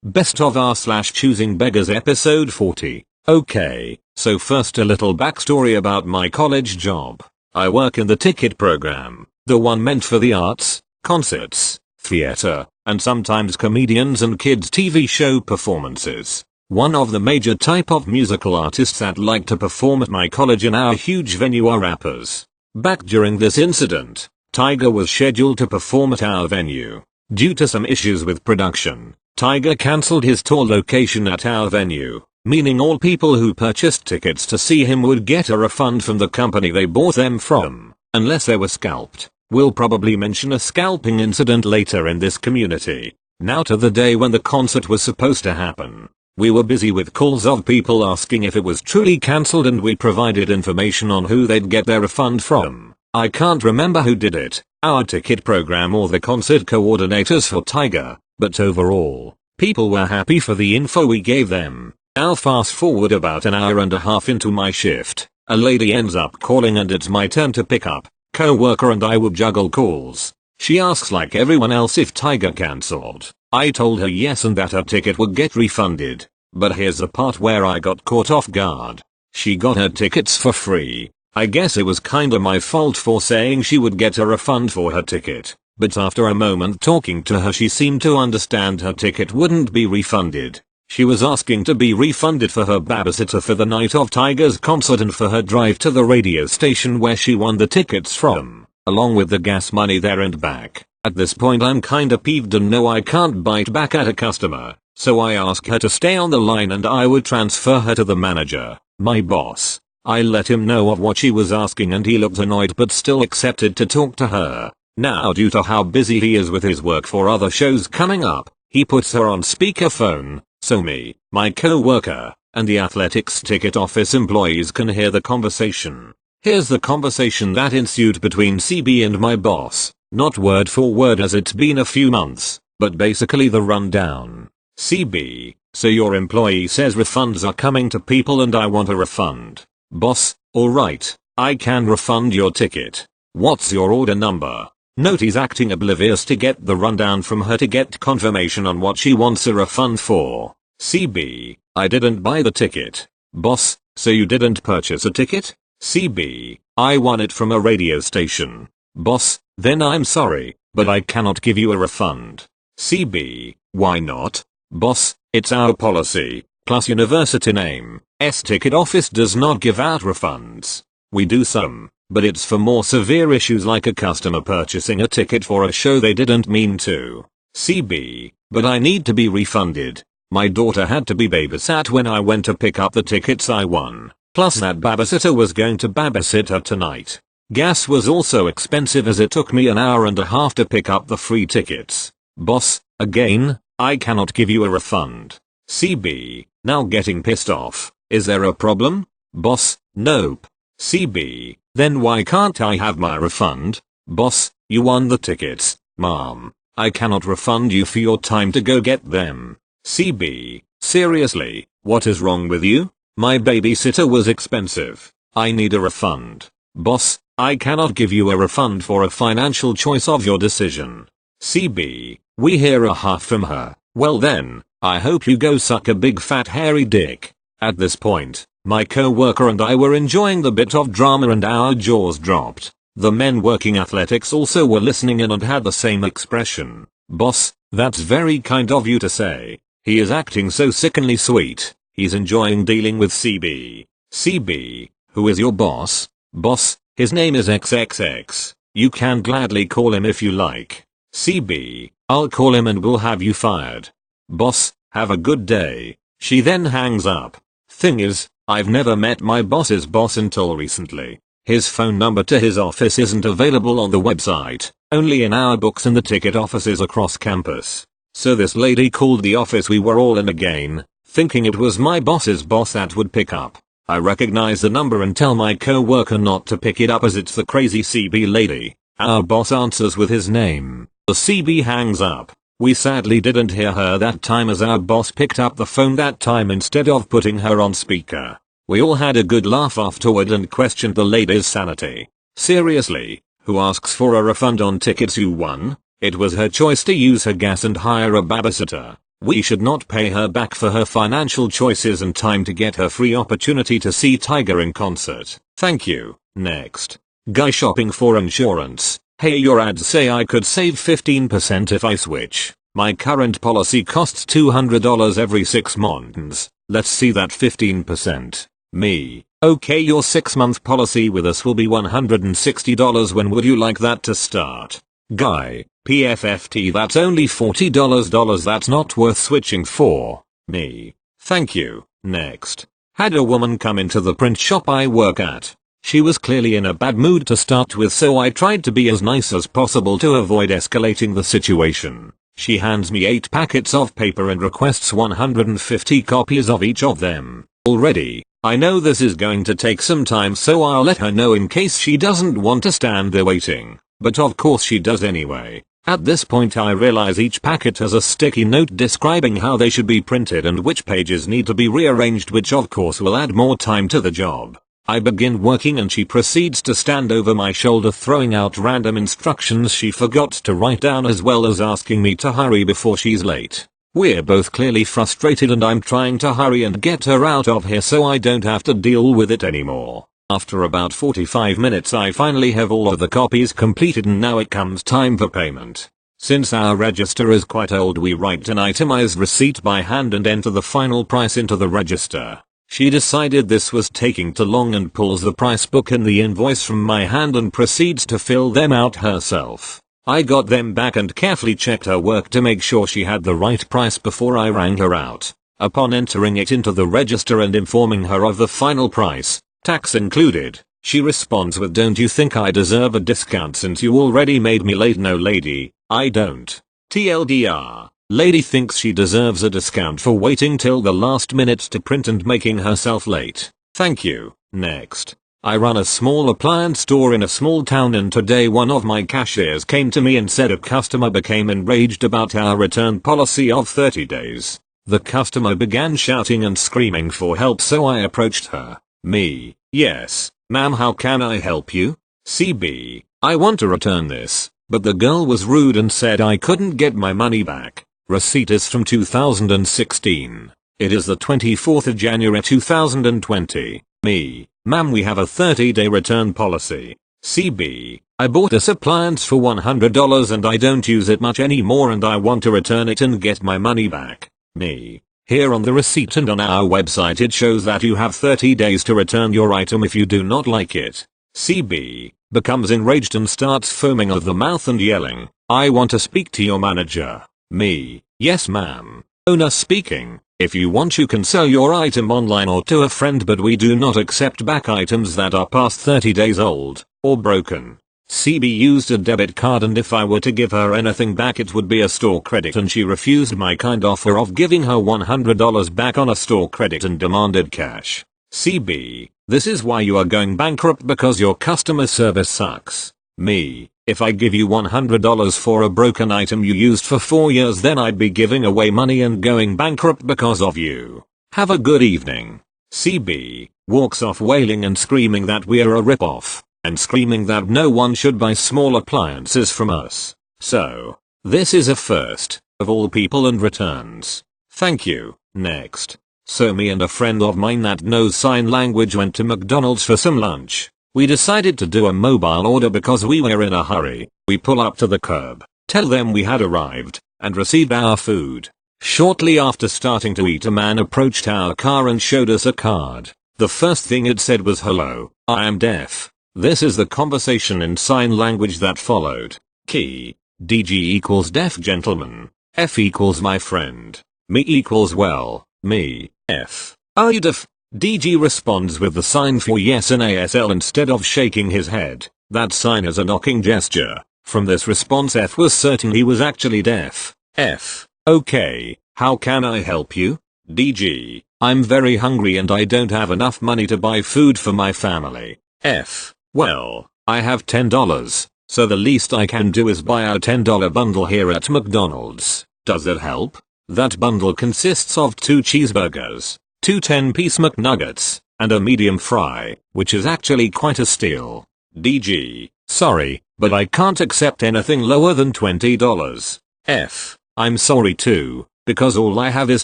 Best of R / Choosing Beggars episode 40. Okay, so first a little backstory about my college job. I work in the ticket program, the one meant for the arts, concerts, theater, and sometimes comedians and kids TV show performances. One of the major type of musical artists that like to perform at my college in our huge venue are rappers. Back during this incident, Tiger was scheduled to perform at our venue. Due to some issues with production, Tiger cancelled his tour location at our venue, meaning all people who purchased tickets to see him would get a refund from the company they bought them from, unless they were scalped. We'll probably mention a scalping incident later in this community. Now to the day when the concert was supposed to happen. We were busy with calls of people asking if it was truly cancelled, and we provided information on who they'd get their refund from. I can't remember who did it, our ticket program or the concert coordinators for Tiger, but overall, people were happy for the info we gave them. I'll fast forward about an hour and a half into my shift. A lady ends up calling and it's my turn to pick up. Co-worker and I would juggle calls. She asks like everyone else if Tiger cancelled. I told her yes and that her ticket would get refunded. But here's the part where I got caught off guard. She got her tickets for free. I guess it was kinda my fault for saying she would get a refund for her ticket. But after a moment talking to her, she seemed to understand her ticket wouldn't be refunded. She was asking to be refunded for her babysitter for the night of Tiger's concert and for her drive to the radio station where she won the tickets from, along with the gas money there and back. At this point I'm kinda peeved and know I can't bite back at a customer, so I ask her to stay on the line and I would transfer her to the manager, my boss. I let him know of what she was asking and he looked annoyed but still accepted to talk to her. Now due to how busy he is with his work for other shows coming up, he puts her on speakerphone, so me, my co-worker, and the athletics ticket office employees can hear the conversation. Here's the conversation that ensued between CB and my boss, not word for word as it's been a few months, but basically the rundown. CB, so your employee says refunds are coming to people and I want a refund. Boss, alright, I can refund your ticket. What's your order number? Note he's acting oblivious to get the rundown from her to get confirmation on what she wants a refund for. CB, I didn't buy the ticket. Boss, so you didn't purchase a ticket? CB, I won it from a radio station. Boss, then I'm sorry, but I cannot give you a refund. CB, why not? Boss, it's our policy, plus university name. Ticket office does not give out refunds. We do some, but it's for more severe issues like a customer purchasing a ticket for a show they didn't mean to. CB, but I need to be refunded. My daughter had to be babysat when I went to pick up the tickets I won. Plus that babysitter was going to babysit her tonight. Gas was also expensive as it took me an hour and a half to pick up the free tickets. Boss, again, I cannot give you a refund. CB, now getting pissed off. Is there a problem? Boss, nope. CB, then why can't I have my refund? Boss, you won the tickets, mom. I cannot refund you for your time to go get them. CB, seriously, what is wrong with you? My babysitter was expensive. I need a refund. Boss, I cannot give you a refund for a financial choice of your decision. CB, we hear a huff from her. Well then, I hope you go suck a big fat hairy dick. At this point, my co-worker and I were enjoying the bit of drama and our jaws dropped. The men working athletics also were listening in and had the same expression. Boss, that's very kind of you to say. He is acting so sickeningly sweet. He's enjoying dealing with CB. CB, who is your boss? Boss, his name is XXX. You can gladly call him if you like. CB, I'll call him and we'll have you fired. Boss, have a good day. She then hangs up. Thing is, I've never met my boss's boss until recently. His phone number to his office isn't available on the website, only in our books and the ticket offices across campus. So this lady called the office we were all in again, thinking it was my boss's boss that would pick up. I recognize the number and tell my co-worker not to pick it up as it's the crazy CB lady. Our boss answers with his name. The CB hangs up. We sadly didn't hear her that time as our boss picked up the phone that time instead of putting her on speaker. We all had a good laugh afterward and questioned the lady's sanity. Seriously, who asks for a refund on tickets you won? It was her choice to use her gas and hire a babysitter. We should not pay her back for her financial choices and time to get her free opportunity to see Tiger in concert. Thank you. Next. Guy shopping for insurance. Hey, your ads say I could save 15% if I switch. My current policy costs $200 every 6 months. Let's see that 15%. Me. Okay, your 6-month policy with us will be $160. When would you like that to start? Guy. PFFT, that's only $40. That's not worth switching for. Me. Thank you. Next. Had a woman come into the print shop I work at. She was clearly in a bad mood to start with, so I tried to be as nice as possible to avoid escalating the situation. She hands me 8 packets of paper and requests 150 copies of each of them. Already, I know this is going to take some time, so I'll let her know in case she doesn't want to stand there waiting. But of course she does anyway. At this point I realize each packet has a sticky note describing how they should be printed and which pages need to be rearranged, which of course will add more time to the job. I begin working and she proceeds to stand over my shoulder throwing out random instructions she forgot to write down, as well as asking me to hurry before she's late. We're both clearly frustrated and I'm trying to hurry and get her out of here so I don't have to deal with it anymore. After about 45 minutes I finally have all of the copies completed and now it comes time for payment. Since our register is quite old, we write an itemized receipt by hand and enter the final price into the register. She decided this was taking too long and pulls the price book and the invoice from my hand and proceeds to fill them out herself. I got them back and carefully checked her work to make sure she had the right price before I rang her out. Upon entering it into the register and informing her of the final price, tax included, she responds with, "Don't you think I deserve a discount since you already made me late?" No lady, I don't. TLDR. Lady thinks she deserves a discount for waiting till the last minute to print and making herself late. Thank you. Next. I run a small appliance store in a small town, and today one of my cashiers came to me and said a customer became enraged about our return policy of 30 days. The customer began shouting and screaming for help, so I approached her. Me. Yes, ma'am, how can I help you? CB. I want to return this, but the girl was rude and said I couldn't get my money back. Receipt is from 2016. It is the 24th of January 2020. Me. Ma'am, we have a 30-day return policy. CB. I bought this appliance for $100 and I don't use it much anymore and I want to return it and get my money back. Me. Here on the receipt and on our website it shows that you have 30 days to return your item if you do not like it. CB. Becomes enraged and starts foaming at the mouth and yelling, "I want to speak to your manager." Me. Yes ma'am. Owner speaking. If you want you can sell your item online or to a friend, but we do not accept back items that are past 30 days old or broken. CB used a debit card and if I were to give her anything back it would be a store credit, and she refused my kind offer of giving her $100 back on a store credit and demanded cash. CB. This is why you are going bankrupt, because your customer service sucks. Me. If I give you $100 for a broken item you used for 4 years, then I'd be giving away money and going bankrupt because of you. Have a good evening. CB. Walks off wailing and screaming that we are a ripoff, and screaming that no one should buy small appliances from us. So, this is a first, of all people, and returns. Thank you. Next. So me and a friend of mine that knows sign language went to McDonald's for some lunch. We decided to do a mobile order because we were in a hurry. We pull up to the curb, tell them we had arrived, and received our food. Shortly after starting to eat, a man approached our car and showed us a card. The first thing it said was, "Hello, I am deaf." This is the conversation in sign language that followed. Key. DG equals deaf gentleman. F equals my friend. Me equals well, me. F. Are you deaf? DG responds with the sign for yes and ASL instead of shaking his head. That sign is a knocking gesture. From this response F was certain he was actually deaf. F. Okay, how can I help you? DG. I'm very hungry and I don't have enough money to buy food for my family. F. Well, I have $10, so the least I can do is buy a $10 bundle here at McDonald's. Does that help? That bundle consists of 2 cheeseburgers, 2 10-piece McNuggets, and a medium fry, which is actually quite a steal. DG. Sorry, but I can't accept anything lower than $20. F. I'm sorry too, because all I have is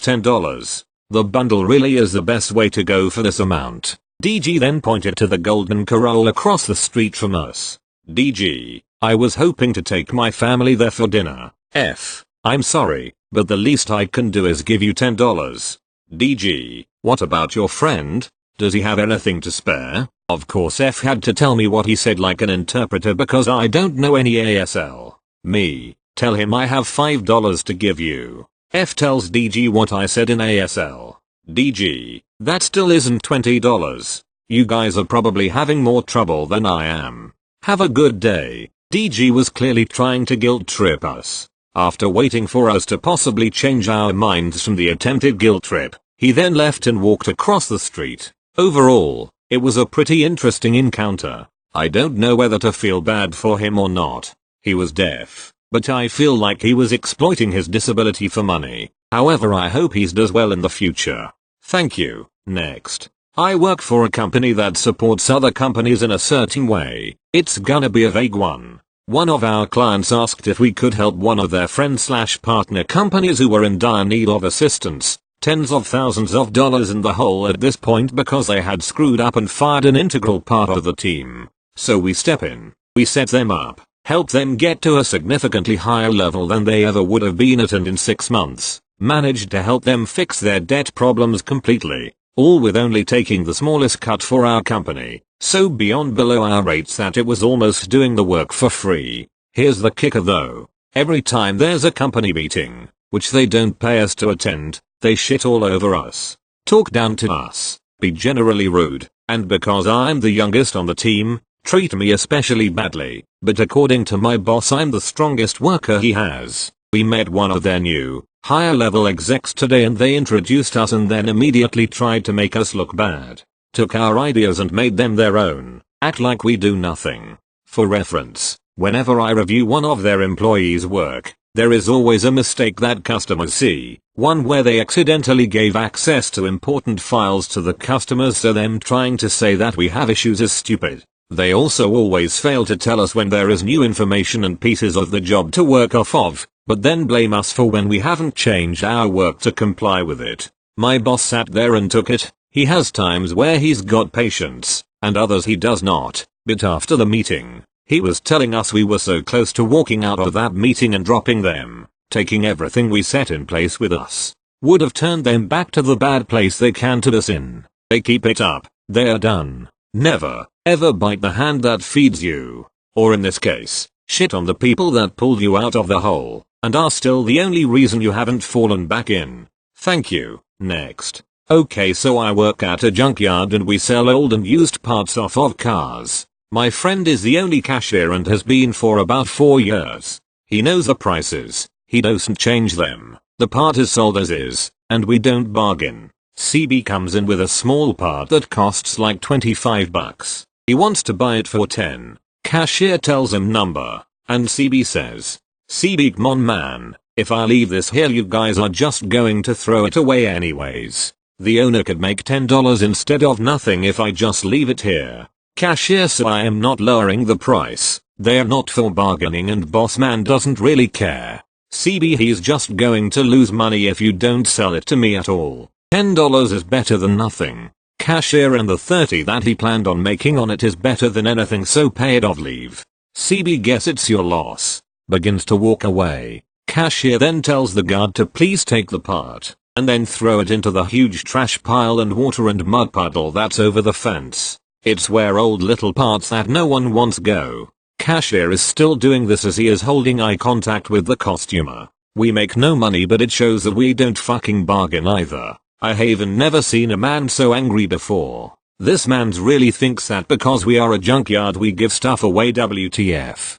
$10. The bundle really is the best way to go for this amount. DG then pointed to the Golden Corral across the street from us. DG, I was hoping to take my family there for dinner. I'm sorry, but the least I can do is give you $10. DG, what about your friend? Does he have anything to spare? Of course F had to tell me what he said like an interpreter because I don't know any ASL. Me, tell him I have $5 to give you. F tells DG what I said in ASL. DG, that still isn't $20. You guys are probably having more trouble than I am. Have a good day. DG was clearly trying to guilt trip us. After waiting for us to possibly change our minds from the attempted guilt trip, he then left and walked across the street. Overall, it was a pretty interesting encounter. I don't know whether to feel bad for him or not. He was deaf, but I feel like he was exploiting his disability for money. However, I hope he does well in the future. Thank you. Next. I work for a company that supports other companies in a certain way. It's gonna be a vague one. One of our clients asked if we could help one of their friend/partner companies who were in dire need of assistance. Tens of thousands of dollars in the hole at this point because they had screwed up and fired an integral part of the team. So we step in, we set them up, help them get to a significantly higher level than they ever would have been at, and in 6 months, managed to help them fix their debt problems completely, all with only taking the smallest cut for our company, so beyond below our rates that it was almost doing the work for free. Here's the kicker though. Every time there's a company meeting, which they don't pay us to attend, they shit all over us, talk down to us, be generally rude, and because I'm the youngest on the team, treat me especially badly. But according to my boss, I'm the strongest worker he has. We met one of their new, higher level execs today and they introduced us and then immediately tried to make us look bad. Took our ideas and made them their own, act like we do nothing. For reference, whenever I review one of their employees' work, there is always a mistake that customers see, one where they accidentally gave access to important files to the customers, so them trying to say that we have issues is stupid. They also always fail to tell us when there is new information and pieces of the job to work off of, but then blame us for when we haven't changed our work to comply with it. My boss sat there and took it. He has times where he's got patience, and others he does not, but after the meeting, he was telling us we were so close to walking out of that meeting and dropping them, taking everything we set in place with us. Would have turned them back to the bad place they canted us in. They keep it up, they're done. Never, ever bite the hand that feeds you. Or in this case, shit on the people that pulled you out of the hole, and are still the only reason you haven't fallen back in. Thank you. Next. Okay, so I work at a junkyard and we sell old and used parts off of cars. My friend is the only cashier and has been for about 4 years. He knows the prices, he doesn't change them, the part is sold as is, and we don't bargain. CB comes in with a small part that costs like $25. He wants to buy it for 10. Cashier tells him number, and CB says, CB, come on man, if I leave this here you guys are just going to throw it away anyways. The owner could make $10 instead of nothing if I just leave it here. Cashier, so I am not lowering the price. They are not for bargaining and boss man doesn't really care. CB, he's just going to lose money if you don't sell it to me at all. $10 is better than nothing. Cashier, and the 30 that he planned on making on it is better than anything, so pay it or leave. CB, guess it's your loss. Begins to walk away. Cashier then tells the guard to please take the part, and then throw it into the huge trash pile and water and mud puddle that's over the fence. It's where old little parts that no one wants go. Cashier is still doing this as he is holding eye contact with the costumer. We make no money, but it shows that we don't fucking bargain either. I haven't never seen a man so angry before. This man's really thinks that because we are a junkyard we give stuff away. WTF.